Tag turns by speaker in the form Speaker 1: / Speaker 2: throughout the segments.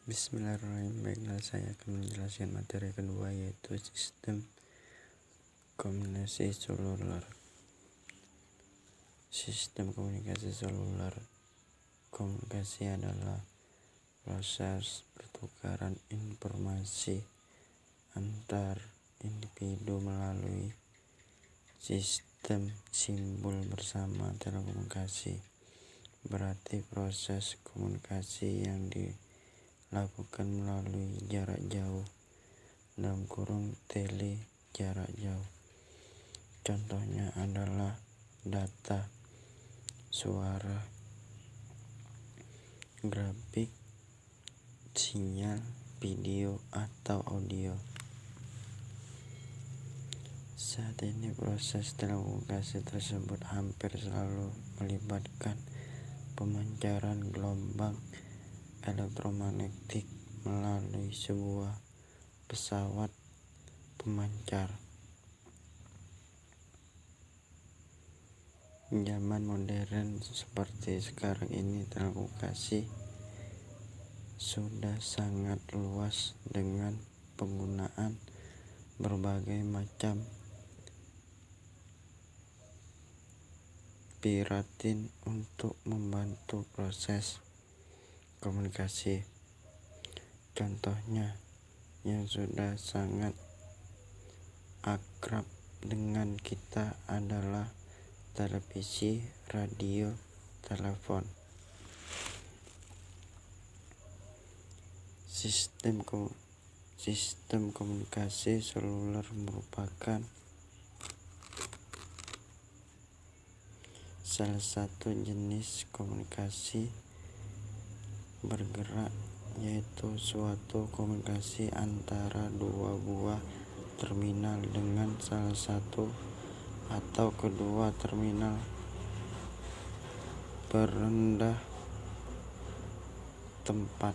Speaker 1: Bismillahirrahmanirrahim. Baiklah, saya akan menjelaskan materi kedua, yaitu sistem komunikasi seluler. Sistem komunikasi seluler. Komunikasi adalah proses pertukaran informasi antar individu melalui sistem simbol bersama telekomunikasi. Berarti proses komunikasi yang dilakukan melalui jarak jauh, tele jarak jauh. Contohnya adalah data, suara, grafik, sinyal, video, atau audio. Saat ini proses telekomunikasi tersebut hampir selalu melibatkan pemancaran gelombang elektromagnetik melalui sebuah pesawat pemancar. Zaman modern seperti sekarang ini, telekomunikasi sudah sangat luas dengan penggunaan berbagai macam piratin untuk membantu proses komunikasi. Contohnya yang sudah sangat akrab dengan kita adalah televisi, radio, telepon. Sistem komunikasi seluler merupakan salah satu jenis komunikasi bergerak, yaitu suatu komunikasi antara dua buah terminal dengan salah satu atau kedua terminal berendah tempat.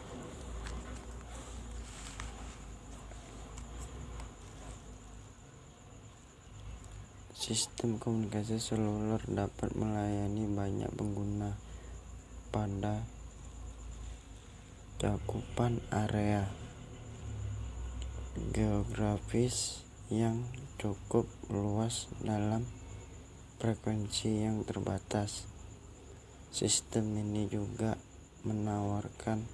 Speaker 1: Sistem komunikasi seluler dapat melayani banyak pengguna pada cakupan area geografis yang cukup luas dalam frekuensi yang terbatas. Sistem ini juga menawarkan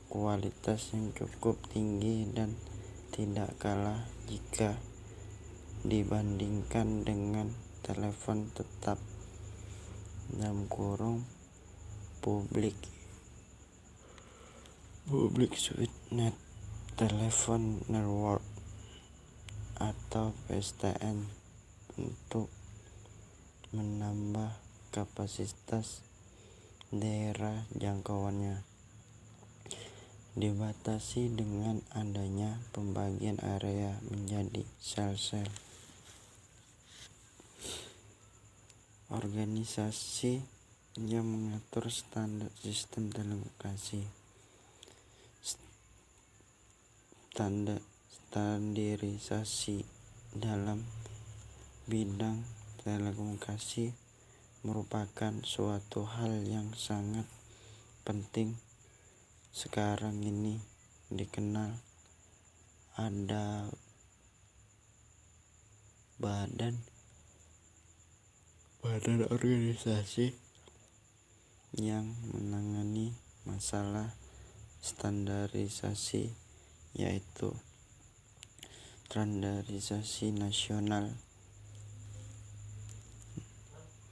Speaker 1: kualitas yang cukup tinggi dan tidak kalah jika dibandingkan dengan telepon tetap public switch net telephone network atau PSTN untuk menambah kapasitas daerah jangkauannya. Dibatasi dengan adanya pembagian area menjadi sel-sel. Organisasi yang mengatur standar sistem telekomunikasi. Standarisasi dalam bidang telekomunikasi merupakan suatu hal yang sangat penting sekarang ini. Dikenal ada badan organisasi yang menangani masalah standarisasi, yaitu standarisasi nasional,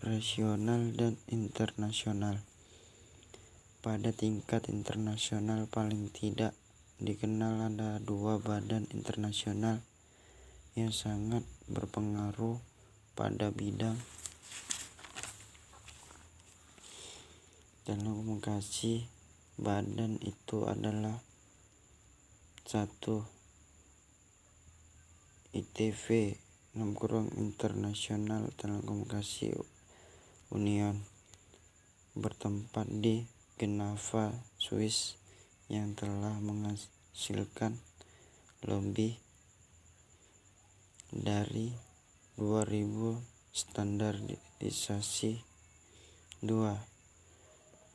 Speaker 1: regional, dan internasional. Pada tingkat internasional, paling tidak dikenal ada dua badan internasional yang sangat berpengaruh pada bidang telekomunikasi. Badan itu adalah 1. ITV International Telekomunikasi Union, bertempat di Geneva, Swiss, yang telah menghasilkan lebih dari 2000 standarisasi. 2.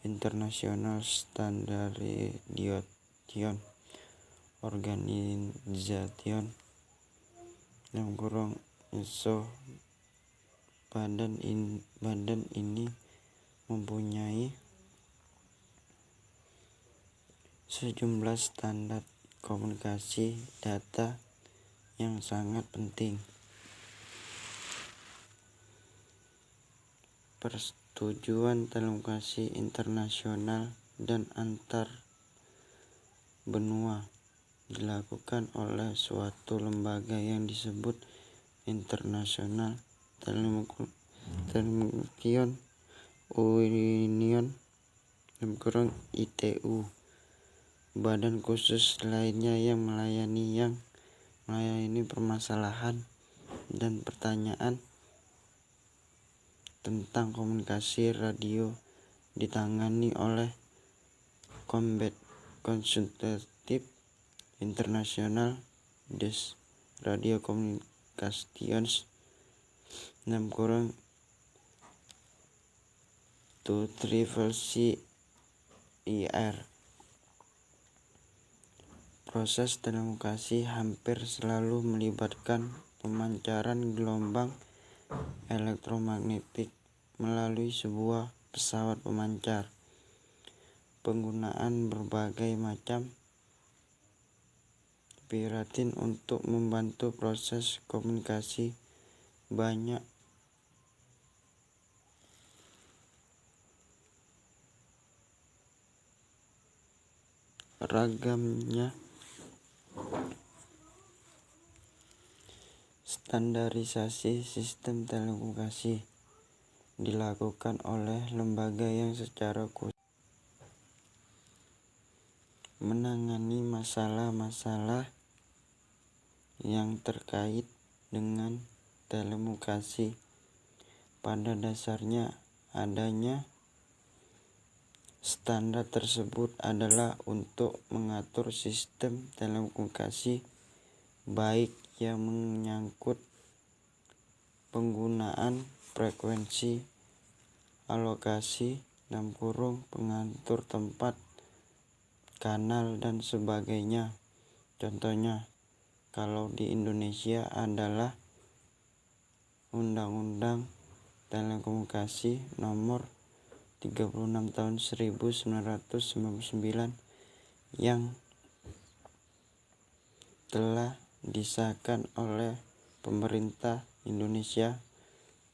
Speaker 1: International Standard Organisation ISO. Badan ini mempunyai sejumlah standar komunikasi data yang sangat penting. Persetujuan telekomunikasi internasional dan antar benua dilakukan oleh suatu lembaga yang disebut International Telecommunication Union (ITU). Badan khusus lainnya yang melayani permasalahan dan pertanyaan tentang komunikasi radio ditangani oleh Consultative International des Radio Communications (2CCIR). Proses telekomunikasi hampir selalu melibatkan pemancaran gelombang elektromagnetik melalui sebuah pesawat pemancar. Penggunaan berbagai macam piratin untuk membantu proses komunikasi banyak ragamnya. Standarisasi sistem telekomunikasi dilakukan oleh lembaga yang secara khusus menangani masalah-masalah yang terkait dengan telekomunikasi. Pada dasarnya, adanya standar tersebut adalah untuk mengatur sistem telekomunikasi baik yang menyangkut penggunaan frekuensi, alokasi (pengatur tempat, kanal, dan sebagainya). Contohnya, kalau di Indonesia adalah Undang-Undang Telekomunikasi Nomor 36 Tahun 1999 yang telah disahkan oleh pemerintah Indonesia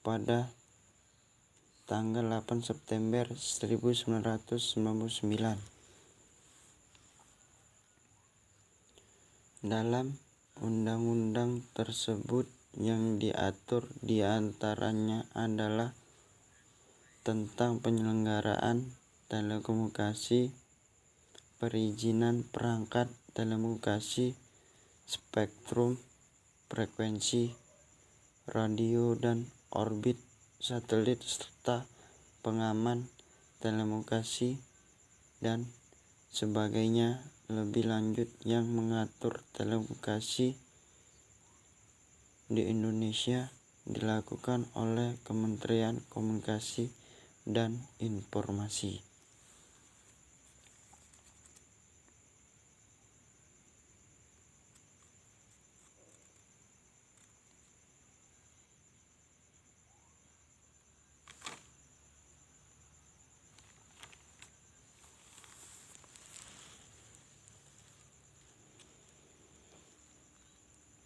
Speaker 1: pada tanggal 8 September 1999. Dalam undang-undang tersebut yang diatur diantaranya adalah tentang penyelenggaraan telekomunikasi, perizinan perangkat telekomunikasi, spektrum, frekuensi, radio dan orbit satelit, serta pengaman telekomunikasi dan sebagainya. Lebih lanjut, yang mengatur telekomunikasi di Indonesia dilakukan oleh Kementerian Komunikasi dan Informasi.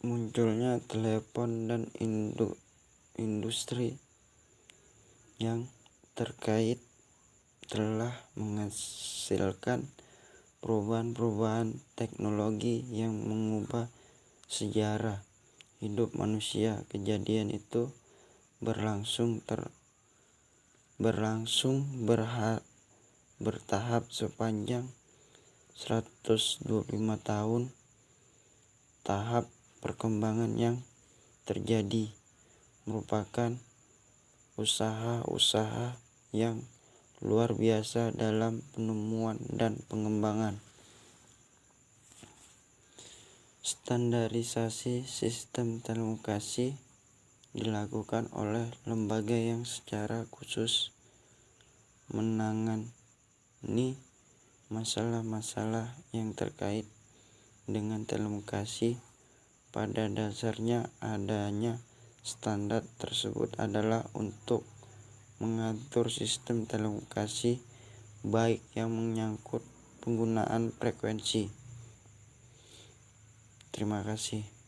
Speaker 1: Munculnya telepon dan industri yang terkait telah menghasilkan perubahan-perubahan teknologi yang mengubah sejarah hidup manusia. Kejadian itu bertahap sepanjang 125 tahun. Tahap perkembangan yang terjadi merupakan usaha-usaha yang luar biasa dalam penemuan dan pengembangan. Standarisasi sistem telekomunikasi dilakukan oleh lembaga yang secara khusus menangani masalah-masalah yang terkait dengan telekomunikasi. Pada dasarnya, adanya standar tersebut adalah untuk mengatur sistem telekomunikasi, baik yang menyangkut penggunaan frekuensi. Terima kasih.